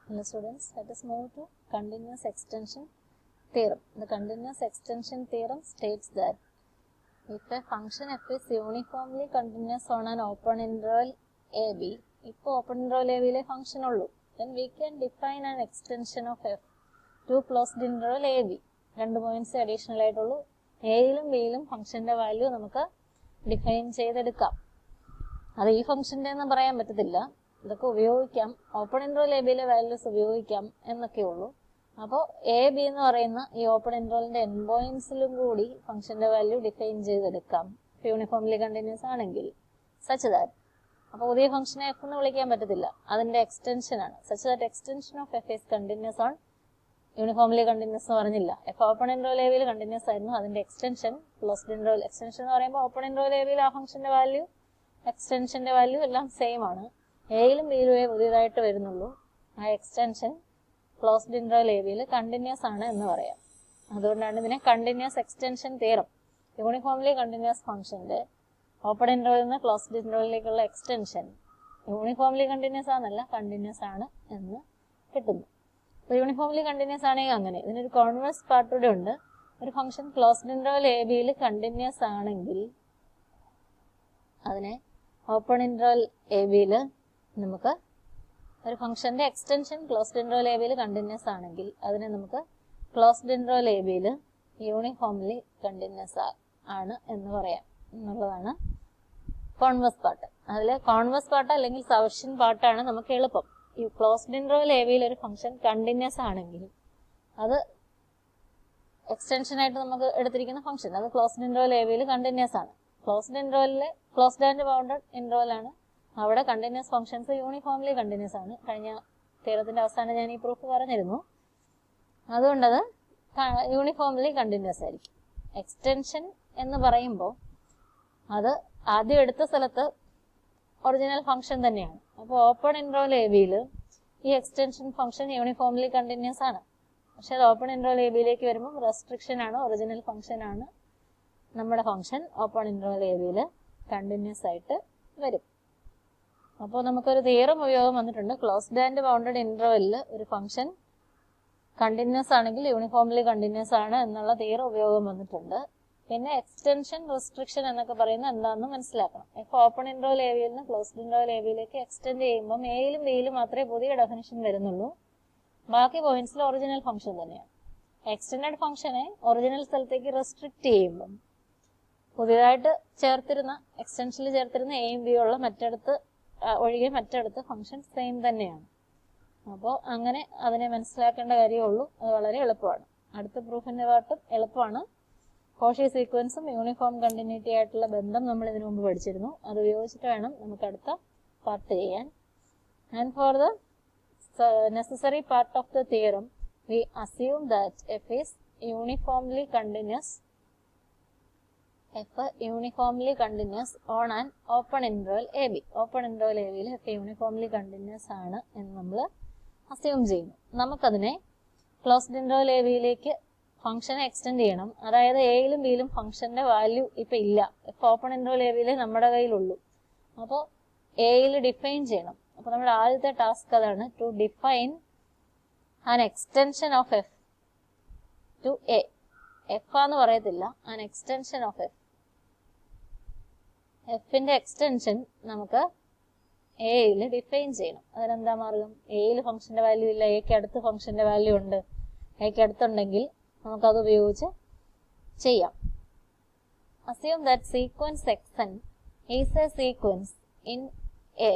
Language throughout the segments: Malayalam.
Hello students, let us move to continuous extension theorem. The continuous extension theorem states that if a function f is uniformly continuous on an open interval ab, if open interval ab ile function ullu, then we can define an extension of f to closed interval ab. Two points additional ആയിട്ടുള്ളൂ. a യിലും b യിലും ഫംഗ്ഷന്റെ വാല്യൂ നമുക്ക് ഡിഫൈൻ ചെയ്തെടുക്കാം. അത് ഈ ഫംഗ്ഷന്റെ എന്ന് പറയാൻ പറ്റത്തില്ല. ഇതൊക്കെ ഉപയോഗിക്കാം, ഓപ്പൺ ഇന്റർവൽ എ ബിയിലെ വാല്യൂസ് ഉപയോഗിക്കാം എന്നൊക്കെ ഉള്ളൂ. അപ്പോൾ എ ബി എന്ന് പറയുന്ന ഈ ഓപ്പൺ ഇന്റർവലിന്റെ എൻ പോയിന്റ്സിലും കൂടി ഫംഗ്ഷന്റെ വാല്യൂ ഡിഫൈൻ ചെയ്തെടുക്കാം യൂണിഫോംലി കണ്ടിന്യൂസ് ആണെങ്കിൽ. സച്ച് ദാറ്റ്, അപ്പോൾ പുതിയ ഫംഗ്ഷനെ എഫ് എന്ന് വിളിക്കാൻ പറ്റത്തില്ല, അതിന്റെ എക്സ്റ്റൻഷൻ ആണ്. Such that extension of F is continuous on uniformly continuous എന്ന് പറഞ്ഞില്ല. എഫ് ഓപ്പൺ ഇന്റർവൽ എ ബിയിൽ കണ്ടിന്യൂസ് ആയിരുന്നു, അതിന്റെ എക്സ്റ്റൻഷൻ ക്ലോസ്ഡ് ഇന്റർവൽ. എക്സ്റ്റൻഷൻ എന്ന് പറയുമ്പോൾ ഓപ്പൺ ഇന്റർവൽ എ ബിയിൽ ആ ഫംഗ്ഷന്റെ വാല്യൂ എക്സ്റ്റൻഷന്റെ വാല്യൂ എല്ലാം സെയിം ആണ്. എയിലും ബിയിലും പുതിയതായിട്ട് വരുന്നുള്ളൂ. ആ എക്സ്റ്റൻഷൻ ക്ലോസ്ഡ് ഇന്റർവൽ എ ബിയിൽ കണ്ടിന്യൂസ് ആണ് എന്ന് പറയാം. അതുകൊണ്ടാണ് ഇതിനെ continuous extension theorem. Uniformly continuous ഫംഗ്ഷന്റെ ഓപ്പൺ ഇന്റർവലിൽ നിന്ന് ക്ലോസ്ഡ് ഇന്റർവലിലേക്കുള്ള എക്സ്റ്റൻഷൻ യൂണിഫോംലി കണ്ടിന്യൂസ് ആണെന്നല്ല, കണ്ടിന്യൂസ് ആണ് എന്ന് കിട്ടുന്നു. അപ്പോൾ യൂണിഫോംലി കണ്ടിന്യൂസ് ആണെങ്കിൽ അങ്ങനെ. ഇതിനൊരു കോൺവേഴ്സ് പാർട്ട് കൂടെ ഉണ്ട്. ഒരു ഫംഗ്ഷൻ ക്ലോസ്ഡ് ഇന്റർവൽ എ ബിയിൽ കണ്ടിന്യൂസ് ആണെങ്കിൽ അതിനെ ഓപ്പൺ ഇന്റർവൽ എ ബിയിൽ നമുക്ക് ഒരു ഫംഗ്ഷന്റെ എക്സ്റ്റൻഷൻ ക്ലോസ്ഡ് ഇന്റർവൽ എ ബിയിൽ കണ്ടിന്യൂസ് ആണെങ്കിൽ അതിനെ നമുക്ക് ക്ലോസ്ഡ് ഇന്റർവൽ എ ബിയിൽ യൂണിഫോംലി കണ്ടിന്യൂസ് ആണ് എന്ന് പറയാം എന്നുള്ളതാണ് കോൺവേഴ്സ് പാർട്ട്. അതിൽ കോൺവേഴ്സ് പാർട്ട് അല്ലെങ്കിൽ സവർഷ്യൻ പാർട്ടാണ് നമുക്ക് എളുപ്പം. ഈ ക്ലോസ്ഡ് ഇന്റർവൽ എ ബിയിൽ ഒരു ഫംഗ്ഷൻ കണ്ടിന്യൂസ് ആണെങ്കിൽ അത് എക്സ്റ്റൻഷൻ ആയിട്ട് നമുക്ക് എടുത്തിരിക്കുന്ന ഫംഗ്ഷൻ അത് ക്ലോസ്ഡ് ഇന്റർവൽ എ ബിയിൽ കണ്ടിന്യൂസ് ആണ്. ക്ലോസ്ഡ് ഇന്റർവെലിലെ ക്ലോസ്ഡ് ആൻഡ് ബൗണ്ടഡ് ഇന്റർവൽ ആണ്. അവിടെ കണ്ടിന്യൂസ് ഫംഗ്ഷൻസ് യൂണിഫോംലി കണ്ടിന്യൂസ് ആണ്. കഴിഞ്ഞ തിയറത്തിന്റെ അവസാനം ഞാൻ ഈ പ്രൂഫ് പറഞ്ഞിരുന്നു. അതുകൊണ്ടത് യൂണിഫോംലി കണ്ടിന്യൂസ് ആയിരിക്കും. എക്സ്റ്റൻഷൻ എന്ന് പറയുമ്പോൾ അത് ആദ്യം എടുത്ത സ്ഥലത്ത് ഒറിജിനൽ ഫംഗ്ഷൻ തന്നെയാണ്. അപ്പോൾ ഓപ്പൺ ഇന്റർവൽ എ ബിയിൽ ഈ എക്സ്റ്റൻഷൻ ഫംഗ്ഷൻ യൂണിഫോംലി കണ്ടിന്യൂസ് ആണ്. പക്ഷെ അത് ഓപ്പൺ ഇന്റർവൽ എ ബിയിലേക്ക് വരുമ്പോൾ റെസ്ട്രിക്ഷൻ ആണ്, ഒറിജിനൽ ഫംഗ്ഷൻ ആണ്. നമ്മുടെ ഫംഗ്ഷൻ ഓപ്പൺ ഇന്റർവൽ എ ബിയിൽ കണ്ടിന്യൂസ് ആയിട്ട് വരും. അപ്പോൾ നമുക്കൊരു തിയറം ഉപയോഗം വന്നിട്ടുണ്ട്. ക്ലോസ്ഡ് ആൻഡ് ബൗണ്ടഡ് ഇന്റർവെല്ലിൽ ഒരു ഫംഗ്ഷൻ കണ്ടിന്യൂസ് ആണെങ്കിൽ യൂണിഫോംലി കണ്ടിന്യൂസ് ആണ് എന്നുള്ള തിയറം ഉപയോഗം വന്നിട്ടുണ്ട്. പിന്നെ എക്സ്റ്റൻഷൻ, റെസ്ട്രിക്ഷൻ എന്നൊക്കെ പറയുന്നത് എന്താണെന്ന് മനസ്സിലാക്കണം. ഇപ്പോൾ ഓപ്പൺ ഇന്റർവൽ എ ബിയിൽ നിന്ന് ക്ലോസ്ഡ് ഇന്റർവൽ എ ബിയിലേക്ക് എക്സ്റ്റെൻഡ് ചെയ്യുമ്പോൾ എയിലും ബിയിലും മാത്രമേ പുതിയ ഡെഫിനിഷൻ വരുന്നുള്ളൂ. ബാക്കി പോയിന്റ്സിൽ ഒറിജിനൽ ഫംഗ്ഷൻ തന്നെയാണ്. എക്സ്റ്റെൻഡഡ് ഫംഗ്ഷനെ ഒറിജിനൽ സ്ഥലത്തേക്ക് റെസ്ട്രിക്ട് ചെയ്യുമ്പം പുതിയതായിട്ട് ചേർത്തിരുന്ന എക്സ്റ്റൻഷനിൽ ചേർത്തിരുന്ന എയും ബിയും ഉള്ള ഒഴികെ മറ്റിടത്ത് ഫംഗ്ഷൻ സെയിം തന്നെയാണ്. അപ്പോൾ അങ്ങനെ അതിനെ മനസ്സിലാക്കേണ്ട കാര്യമുള്ളൂ. അത് വളരെ എളുപ്പമാണ്. അടുത്ത പ്രൂഫിന്റെ പാർട്ടും എളുപ്പമാണ്. കോഷി സീക്വൻസും യൂണിഫോം കണ്ടിന്യൂറ്റി ആയിട്ടുള്ള ബന്ധം നമ്മൾ ഇതിനു മുമ്പ് പഠിച്ചിരുന്നു. അത് ഉപയോഗിച്ചിട്ട് വേണം നമുക്ക് അടുത്ത പാർട്ട് ചെയ്യാൻ. And for the necessary part of the theorem V assume that F is uniformly continuous F uniformly continuous on an open interval AB. Open interval AB യിൽ F uniformly continuous ആണ് എന്ന് നമ്മൾ അസ്യൂം ചെയ്യുന്നു. നമുക്കതിനെ ക്ലോസ്ഡ് ഇന്റർവൽ എ ബിയിലേക്ക് ഫംഗ്ഷനെ എക്സ്റ്റെൻഡ് ചെയ്യണം. അതായത് എയിലും ബിയിലും ഫംഗ്ഷന്റെ വാല്യൂ ഇപ്പം ഇല്ല. F ഓപ്പൺ ഇന്റർവൽ എ ബിയിൽ നമ്മുടെ കയ്യിലുള്ളൂ. അപ്പോൾ എയിൽ ഡിഫൈൻ ചെയ്യണം. അപ്പോൾ നമ്മുടെ ആദ്യത്തെ ടാസ്ക് അതാണ്, to define an extension of F to A. F ആന്ന് പറയത്തില്ല, ആൻ എക്സ്റ്റൻഷൻ ഓഫ് F. എഫിന്റെ എക്സ്റ്റൻഷൻ നമുക്ക് എയിൽ ഡിഫൈൻ ചെയ്യണം. അതിനെന്താ മാർഗം? എയിൽ ഫംഗ്ഷന്റെ വാല്യൂ ഇല്ല, എക്ക് അടുത്ത് ഫംഗ്ഷന്റെ വാല്യൂ ഉണ്ട്. എക്ക് അടുത്തുണ്ടെങ്കിൽ നമുക്കത് ഉപയോഗിച്ച് ചെയ്യാം. Assume that sequence xn is a sequence in A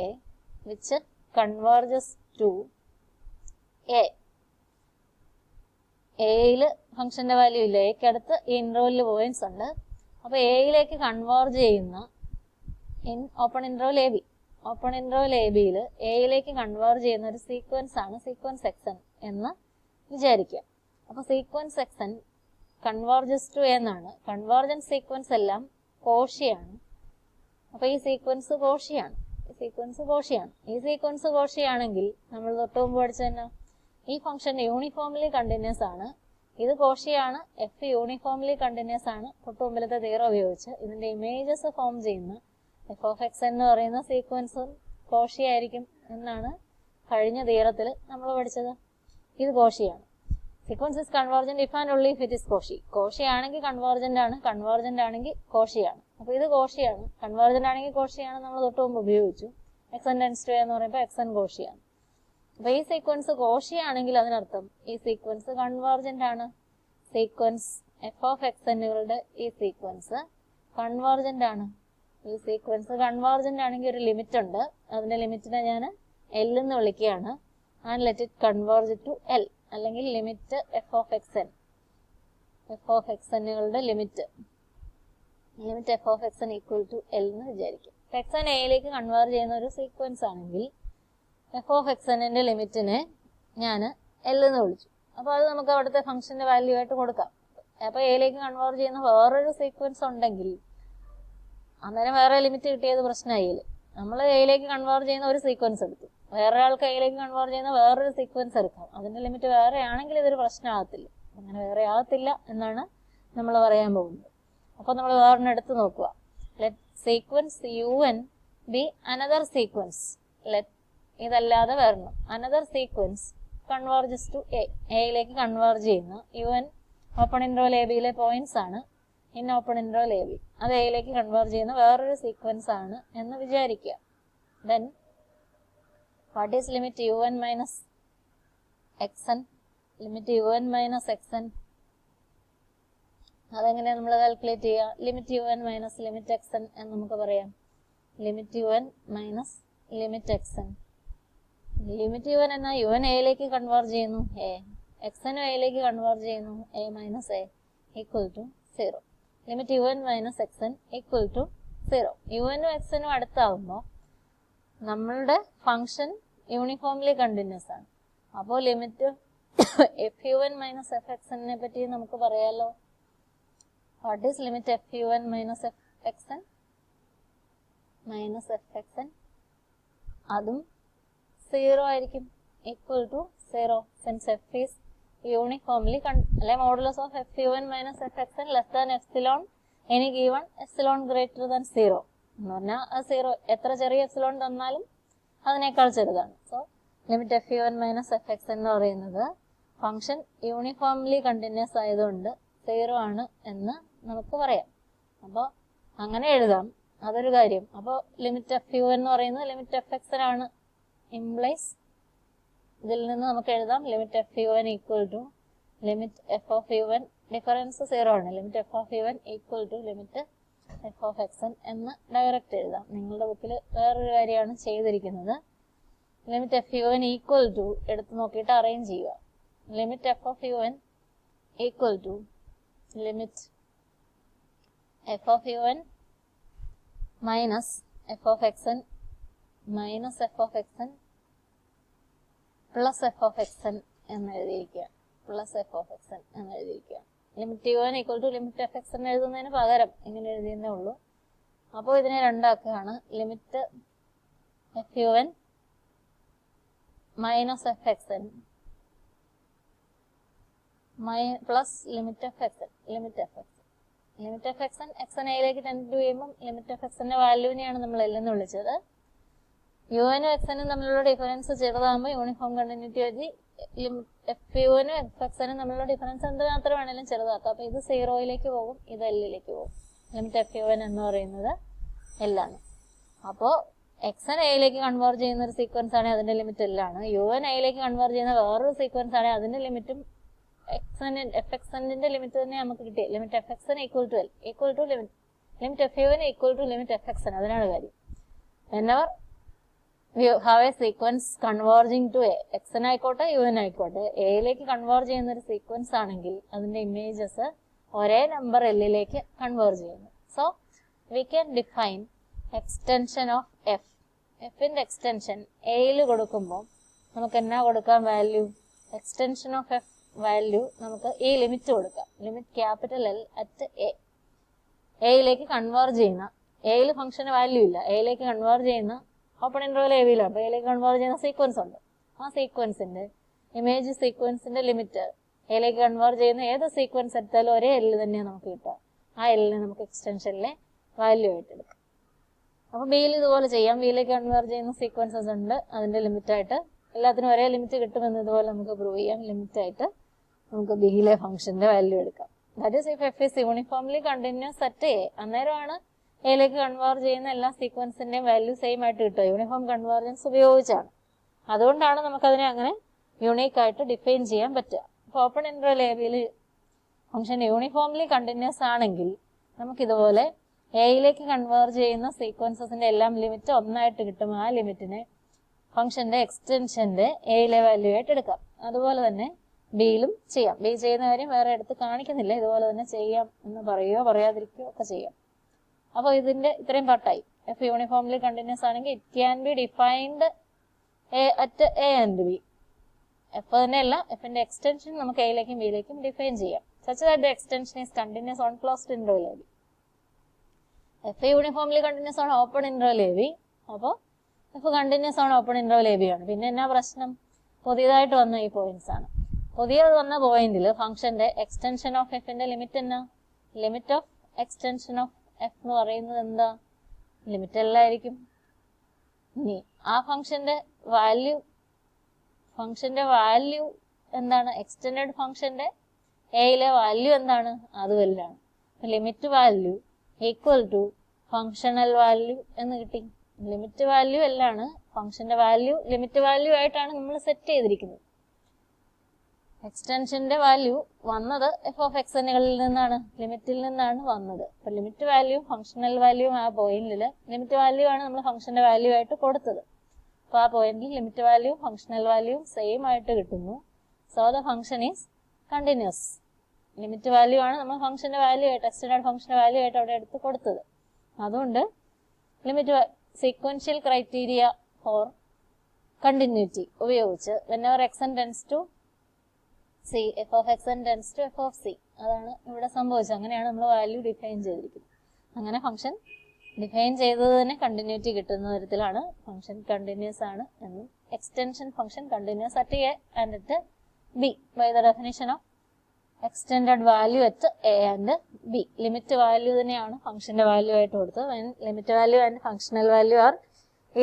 which converges to A. എയിൽ ഫംഗ്ഷന്റെ വാല്യൂ ഇല്ല, എക്ക് അടുത്ത് ഈ ഇന്റർവെല്ലിൽ പോയിന്റ്സ് ഉണ്ട്. അപ്പോൾ എയിലേക്ക് കൺവേർജ് ചെയ്യുന്ന in open interval A B. Open interval a ബിയിൽ എയിലേക്ക് കൺവേർജ് ചെയ്യുന്ന ഒരു സീക്വൻസ് ആണ് സീക്വൻസ് xn എന്ന് വിചാരിക്കുക. അപ്പോൾ സീക്വൻസ് xn കൺവേർജസ് ടു എന്നാണ്. കൺവേർജൻസ് സീക്വൻസ് എല്ലാം കോഷിയാണ്. അപ്പോൾ ഈ സീക്വൻസ് കോഷിയാണ്. ഈ സീക്വൻസ് കോഷിയാണെങ്കിൽ നമ്മൾ തൊട്ട് മുമ്പ് പഠിച്ച തന്നെ ഈ ഫംഗ്ഷൻ യൂണിഫോംലി കണ്ടിന്യൂസ് ആണ്. ഇത് കോഷിയാണ്, എഫ് യൂണിഫോംലി കണ്ടിന്യൂസ് ആണ്. തൊട്ട് മുമ്പിലത്തെ തിയറം ഉപയോഗിച്ച് ഇതിന്റെ ഇമേജസ് ഫോം ചെയ്യുന്ന എഫ് ഓഫ് എക്സ് എന്ന് പറയുന്ന സീക്വൻസും കോഷി ആയിരിക്കും എന്നാണ് കഴിഞ്ഞ തിയറത്തിൽ നമ്മൾ പഠിച്ചത്. ഇത് കോഷിയാണ്. Sequence is convergent if and only if it is Cauchy. Cauchy ആണെങ്കിൽ കൺവേർജന്റ് ആണ്, കൺവേർജന്റ് ആണെങ്കിൽ കോഷിയാണ്. അപ്പൊ ഇത് കോഷിയാണ്. കൺവേർജന്റ് ആണെങ്കിൽ കോഷിയാണ് നമ്മൾ തൊട്ട് മുമ്പ് ഉപയോഗിച്ചു. എക്സ് എൻ ടെൻസ് ടു എന്ന് പറയുമ്പോൾ എക്സ് എൻ കോഷിയാണ്. അപ്പൊ ഈ സീക്വൻസ് കോഷിയാണെങ്കിൽ അതിനർത്ഥം ഈ സീക്വൻസ് കൺവേർജന്റ് ആണ്. സീക്വൻസ് എഫ് ഓഫ് എക്സ് എന്നുകളുടെ ഈ സീക്വൻസ് കൺവേർജന്റ് ആണ്. ഈ സീക്വൻസ് കൺവേർജന്റ് ആണെങ്കിൽ ഒരു ലിമിറ്റ് ഉണ്ട്. അതിന്റെ ലിമിറ്റിനെ ഞാൻ എൽ എന്ന് വിളിക്കുകയാണ്. And let it converge to L, അല്ലെങ്കിൽ limit F of X n. F of x എന്നുകളുടെ limit F of X N equal to L എന്ന് വിചാരിക്കും. എക്സ് എൻ എയിലേക്ക് കൺവേർജ് ചെയ്യുന്ന ഒരു സീക്വൻസ് ആണെങ്കിൽ എഫ് ഓഫ് എക്സ് എന്നിന്റെ ലിമിറ്റിനെ ഞാൻ എൽ എന്ന് വിളിച്ചു. അപ്പോൾ അത് നമുക്ക് അവിടുത്തെ ഫംഗ്ഷന്റെ വാല്യൂ ആയിട്ട് കൊടുക്കാം. അപ്പോൾ എയിലേക്ക് കൺവേർജ് ചെയ്യുന്ന വേറൊരു സീക്വൻസ് ഉണ്ടെങ്കിൽ അന്നേരം വേറെ ലിമിറ്റ് കിട്ടിയത് പ്രശ്നമായില്ലേ. നമ്മൾ എയിലേക്ക് കൺവേർജ് ചെയ്യുന്ന ഒരു സീക്വൻസ് എടുത്തു, വേറെ ആൾക്ക് എയിലേക്ക് കൺവേർജ് ചെയ്യുന്ന വേറൊരു സീക്വൻസ് എടുക്കാം. അതിന്റെ ലിമിറ്റ് വേറെ ആണെങ്കിൽ ഇതൊരു പ്രശ്നമാകത്തില്ല. അങ്ങനെ വേറെ ആകത്തില്ല എന്നാണ് നമ്മൾ പറയാൻ പോകുന്നത്. അപ്പോൾ നമ്മൾ വേറൊരെണ്ണം എടുത്ത് നോക്കുക. Let sequence u n be another sequence. Let ഇതല്ലാതെ വരണം. Another sequence converges to a. എയിലേക്ക് കൺവേർജ് ചെയ്യുന്ന u n open interval a ബിയിലെ പോയിന്റ്സ് ആണ്. In open interval a b അത് എയിലേക്ക് കൺവേർജ് ചെയ്യുന്ന വേറൊരു സീക്വൻസ് ആണ് എന്ന് വിചാരിക്കുക. Then what is limit u N minus x n? Limit u N minus x n അതെങ്ങനെയാണ് നമ്മൾ കാൽക്കുലേറ്റ് ചെയ്യുക? Limit u N minus limit x N എന്ന് നമുക്ക് പറയാം. Limit u N minus limit x n. Limit u n എന്നാൽ യു എൻ എയിലേക്ക് കൺവേർജ് ചെയ്യുന്നു എ, എക്സ് എനും എയിലേക്ക് കൺവേർജ് ചെയ്യുന്നു a minus a equal to 0. Limit u N minus x N equal to 0. U എനും എക്സ് എനും അടുത്താവുമ്പോൾ നമ്മളുടെ ഫംഗ്ഷൻ യൂണിഫോംലി കണ്ടിന്യൂസ് ആണ്. അപ്പോൾ limit F U N minus F x എന്നിനെ പറ്റി നമുക്ക് പറയാലോ. What is limit F U N minus F X n? Minus F X n അതും 0 ആയിരിക്കും, equal to 0. Since f is uniformly അല്ലെ modulus of f U N minus F X n less than epsilon any given epsilon greater than 0 എന്ന് പറഞ്ഞാൽ ആ 0 എത്ര ചെറിയ എപ്സിലോൺ തന്നാലും അതിനേക്കാൾ ചെറുതാണ്. So limit F U N minus F X എന്ന് പറയുന്നത് ഫംഗ്ഷൻ യൂണിഫോംലി കണ്ടിന്യൂസ് ആയതുകൊണ്ട് 0 ആണ് എന്ന് നമുക്ക് പറയാം. അപ്പോൾ അങ്ങനെ എഴുതാം, അതൊരു കാര്യം. അപ്പോൾ ലിമിറ്റ് എഫ് യു എന്ന് പറയുന്നത് ലിമിറ്റ് എഫ് എക്സ് ആണ്. ഇംപ്ലൈസ് ഇതിൽ നിന്ന് നമുക്ക് എഴുതാം limit F U N equal to limit F of U N, difference 0 ആണ്. Limit F of U N equal to limit F of X N എന്ന് ഡയറക്റ്റ് എഴുതാം. നിങ്ങളുടെ ബുക്കിൽ വേറൊരു കാര്യമാണ് ചെയ്തിരിക്കുന്നത്. Limit F U N equal to എടുത്ത് നോക്കിയിട്ട് അറേഞ്ച് ചെയ്യുക. Limit F of U N equal to limit F of U N minus f of X n minus f of X n plus f of X N എന്ന് എഴുതിയിരിക്കുക. Plus f of X N എന്ന് എഴുതിയിരിക്കുക. Limit u N equal to limit F X n എഴുതുന്നതിന് പകരം ഇങ്ങനെ എഴുതിയെന്നേ ഉള്ളൂ. അപ്പോൾ ഇതിനെ രണ്ടാക്കുകയാണ്. Limit F U N minus F X n plus limit F X n. Limit F x limit F X n x n എയിലേക്ക് ടെൻഡ് ചെയ്യുമ്പോൾ ലിമിറ്റ് എഫ് എക്സ് എന്റെ വാല്യൂവിനെയാണ് നമ്മൾ എല്ലെന്ന് വിളിച്ചത്. യു എനും എക്സ് എനും തമ്മിലുള്ള ഡിഫറൻസ് ചെറുതാകുമ്പോൾ യൂണിഫോം കണ്ടിന്യൂറ്റി വഴി എഫ് യു എനും എഫ് എക്സ് എനും തമ്മിലുള്ള ഡിഫറൻസ് എന്ത് മാത്രം വേണമെങ്കിലും ചെറുതാക്കാം. അപ്പോൾ ഇത് 0യിലേക്ക് പോകും, ഇത് എല്ലിലേക്ക് പോകും. ലിമിറ്റ് എഫ് യു എൻ എന്ന് പറയുന്നത് എല്ലാണ്. അപ്പോൾ എക്സ് എൻ എയിലേക്ക് കൺവേർജ് ചെയ്യുന്ന ഒരു സീക്വൻസ് ആണെങ്കിൽ അതിന്റെ ലിമിറ്റ് എല്ലാണ്. യു എൻ എയിലേക്ക് കൺവേർജ് ചെയ്യുന്ന വേറൊരു സീക്വൻസ് ആണെങ്കിൽ അതിന്റെ ലിമിറ്റും എഫ് എക്സ് എന്നിന്റെ ലിമിറ്റ് തന്നെ നമുക്ക് കിട്ടി. Limit F X N equal to L equal to limit F U N equal to limit F X N. അതിനാണ് കാര്യം. whenever we have a sequence converging to a X N ആയിക്കോട്ടെ യു എൻ ആയിക്കോട്ടെ എയിലേക്ക് കൺവേർജ് ചെയ്യുന്ന ഒരു സീക്വൻസ് ആണെങ്കിൽ അതിന്റെ ഇമേജസ് ഒരേ നമ്പർ എല്ലിലേക്ക് കൺവേർജ് ചെയ്യുന്നു. So we can define extension of f. എഫിന്റെ എക്സ്റ്റൻഷൻ എയിൽ കൊടുക്കുമ്പോൾ നമുക്ക് എന്നാ കൊടുക്കാം value? Extension of f value നമുക്ക് ഈ ലിമിറ്റ് കൊടുക്കാം. Limit capital L at a. എയിലേക്ക് കൺവേർജ് ചെയ്യുന്ന, എയിൽ ഫംഗ്ഷന് വാല്യൂ ഇല്ല, എയിലേക്ക് കൺവേർജ് ചെയ്യുന്ന ഓപ്പൺ ഇൻട്രോൽ എ ബിയിലാണ്. അപ്പോൾ എയിലേക്ക് കൺവേർജ് ചെയ്യുന്ന സീക്വൻസ് ഉണ്ട്. ആ സീക്വൻസിന്റെ ഇമേജ് സീക്വൻസിന്റെ ലിമിറ്റ് എയിലേക്ക് കൺവേർജ് ചെയ്യുന്ന ഏത് സീക്വൻസ് എടുത്താലും ഒരേ എല്ല് തന്നെയാണ് നമുക്ക് കിട്ടുക. ആ എല്ലിനെ നമുക്ക് എക്സ്റ്റൻഷനിലെ വാല്യൂ ആയിട്ട് എടുക്കാം. അപ്പോൾ ബിയിൽ ഇതുപോലെ ചെയ്യാം. ബിയിലേക്ക് കൺവേർജ് ചെയ്യുന്ന സീക്വൻസസ് ഉണ്ട്, അതിന്റെ ലിമിറ്റ് ആയിട്ട് എല്ലാത്തിനും ഒരേ ലിമിറ്റ് കിട്ടുമെന്ന് ഇതുപോലെ നമുക്ക് പ്രൂവ് ചെയ്യാം. ലിമിറ്റ് ആയിട്ട് നമുക്ക് ബിയിലെ ഫംഗ്ഷന്റെ വാല്യൂ എടുക്കാം. That is if F is uniformly continuous at A. അന്നേരമാണ് എയിലേക്ക് കൺവേർജ് ചെയ്യുന്ന എല്ലാ സീക്വൻസിന്റെയും വാല്യൂ സെയിം ആയിട്ട് കിട്ടുക. യൂണിഫോം കൺവേർജൻസ് ഉപയോഗിച്ചാണ്. അതുകൊണ്ടാണ് നമുക്കതിനെ അങ്ങനെ യൂണീക്ക് ആയിട്ട് ഡിഫൈൻ ചെയ്യാൻ പറ്റുക. അപ്പോൾ ഓപ്പൺ ഇന്റർവെൽ എ ബിയിൽ ഫംഗ്ഷൻ യൂണിഫോംലി കണ്ടിന്യൂസ് ആണെങ്കിൽ നമുക്കിതുപോലെ എയിലേക്ക് കൺവേർജ് ചെയ്യുന്ന സീക്വൻസസിന്റെ എല്ലാം ലിമിറ്റ് ഒന്നായിട്ട് കിട്ടും. ആ ലിമിറ്റിനെ ഫംഗ്ഷന്റെ എക്സ്റ്റൻഷന്റെ എയിലെ വാല്യൂ ആയിട്ട് എടുക്കാം. അതുപോലെ തന്നെ ബിയിലും ചെയ്യാം. ബി ചെയ്യുന്ന കാര്യം വേറെ എടുത്ത് കാണിക്കുന്നില്ല. ഇതുപോലെ തന്നെ ചെയ്യാം എന്ന് പറയുകയോ പറയാതിരിക്കുകയോ ഒക്കെ ചെയ്യാം. അപ്പോൾ ഇതിന്റെ ഇത്രയും പാർട്ടായി. എഫ് യൂണിഫോംലി കണ്ടിന്യൂസ് ആണെങ്കിൽ it can be defined at A and b. F തന്നെയല്ല, എഫിന്റെ എക്സ്റ്റൻഷൻ നമുക്ക് എയിലേക്കും ബിയിലേക്കും ഡിഫൈൻ ചെയ്യാം. Such that the extension is continuous on closed interval a b. F uniformly continuous on open interval a b. അപ്പോൾ f continuous on open interval a b ആണ്. പിന്നെ എന്നാ പ്രശ്നം? പുതിയതായിട്ട് വന്ന ഈ പോയിന്റ്സ് ആണ്. പുതിയത് വന്ന പോയിന്റിൽ ഫംഗ്ഷന്റെ എക്സ്റ്റൻഷൻ ഓഫ് എഫിന്റെ ലിമിറ്റ് എന്നാ? Limit of extension of F എന്ന് പറയുന്നത് എന്താ? ലിമിറ്റ് അല്ലായിരിക്കും. ഇനി ആ ഫംഗ്ഷന്റെ വാല്യൂ എന്താണ്? എക്സ്റ്റൻഡഡ് ഫംഗ്ഷന്റെ എയിലെ വാല്യൂ എന്താണ്? അത് വലുതാണ്. Limit value equal to functional value എന്ന് കിട്ടി. ലിമിറ്റ് വാല്യൂ അല്ലാണ്, ഫംഗ്ഷന്റെ വാല്യൂ ലിമിറ്റ് വാല്യൂ ആയിട്ടാണ് നമ്മൾ സെറ്റ് ചെയ്തിരിക്കുന്നത്. എക്സ്റ്റൻഷന്റെ വാല്യൂ വന്നത് എഫ് ഓഫ് എക്സനുകളിൽ നിന്നാണ്, ലിമിറ്റിൽ നിന്നാണ് വന്നത്. അപ്പൊ ലിമിറ്റ് വാല്യൂ ഫംഗ്ഷണൽ വാല്യൂ ആ പോയിന്റിൽ ലിമിറ്റ് വാല്യൂ ആണ് നമ്മൾ ഫംഗ്ഷന്റെ വാല്യൂ ആയിട്ട് കൊടുത്തത്. അപ്പൊ ആ പോയിന്റിൽ limit value functional value same ആയിട്ട് കിട്ടുന്നു. So the function is continuous. Limit value ആണ് നമ്മൾ ഫംഗ്ഷന്റെ വാല്യൂ ആയിട്ട്, എക്സ്റ്റൻഡഡ് ഫംഗ്ഷന്റെ വാല്യൂ ആയിട്ട് അവിടെ എടുത്ത് കൊടുത്തത്. അതുകൊണ്ട് limit sequential criteria four continuity ഉപയോഗിച്ച് whenever xn tends to c, f of xn tends to f of c, അതാണ് ഇവിടെ സംഭവിച്ചത്. അങ്ങനെയാണ് നമ്മൾ വാല്യൂ ഡിഫൈൻ ചെയ്തിരിക്കുന്നത്. അങ്ങനെ ഫംഗ്ഷൻ ഡിഫൈൻ ചെയ്തത് തന്നെ കണ്ടിന്യൂറ്റി കിട്ടുന്ന തരത്തിലാണ് ഫംഗ്ഷൻ കണ്ടിന്യൂസ് ആണ് എന്നും extension function continuous at A and at B by the definition of extended value at A and B. Limit value തന്നെയാണ് ഫംഗ്ഷന്റെ വാല്യൂ ആയിട്ട് കൊടുത്തത്. Limit value and functional value are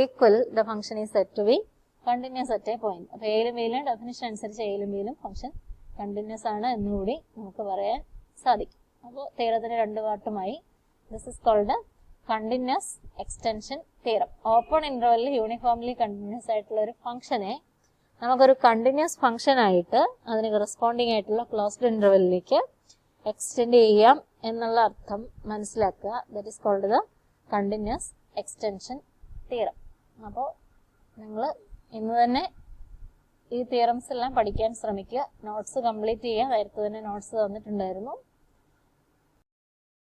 equal, the function is set to be continuous at a point. അപ്പൊ എയിലും ബിയിലും ഡെഫിനിഷൻ അനുസരിച്ച് എയിലും ബിയിലും ഫംഗ്ഷൻ കണ്ടിന്യൂസ് ആണ് എന്നുകൂടി നമുക്ക് പറയാൻ സാധിക്കും. അപ്പോൾ തിയറത്തിന് രണ്ട് പാർട്ടുമായി. This is called continuous extension theorem. Open ഇന്റർവെല്ലിൽ യൂണിഫോംലി കണ്ടിന്യൂസ് ആയിട്ടുള്ള ഒരു ഫംഗ്ഷനെ നമുക്കൊരു കണ്ടിന്യൂസ് ഫംഗ്ഷൻ ആയിട്ട് അതിന് കറസ്പോണ്ടിങ് ആയിട്ടുള്ള ക്ലോസ്ഡ് ഇന്റർവെല്ലിലേക്ക് എക്സ്റ്റെൻഡ് ചെയ്യാം എന്നുള്ള അർത്ഥം മനസ്സിലാക്കുക. That is called the continuous extension theorem. അപ്പോൾ നിങ്ങൾ ഇന്ന് തന്നെ ഈ തിയറംസ് എല്ലാം പഠിക്കാൻ ശ്രമിക്കുക. നോട്ട്സ് കംപ്ലീറ്റ് ചെയ്യുക. നേരത്തെ തന്നെ നോട്ട്സ് തന്നിട്ടുണ്ടായിരുന്നു.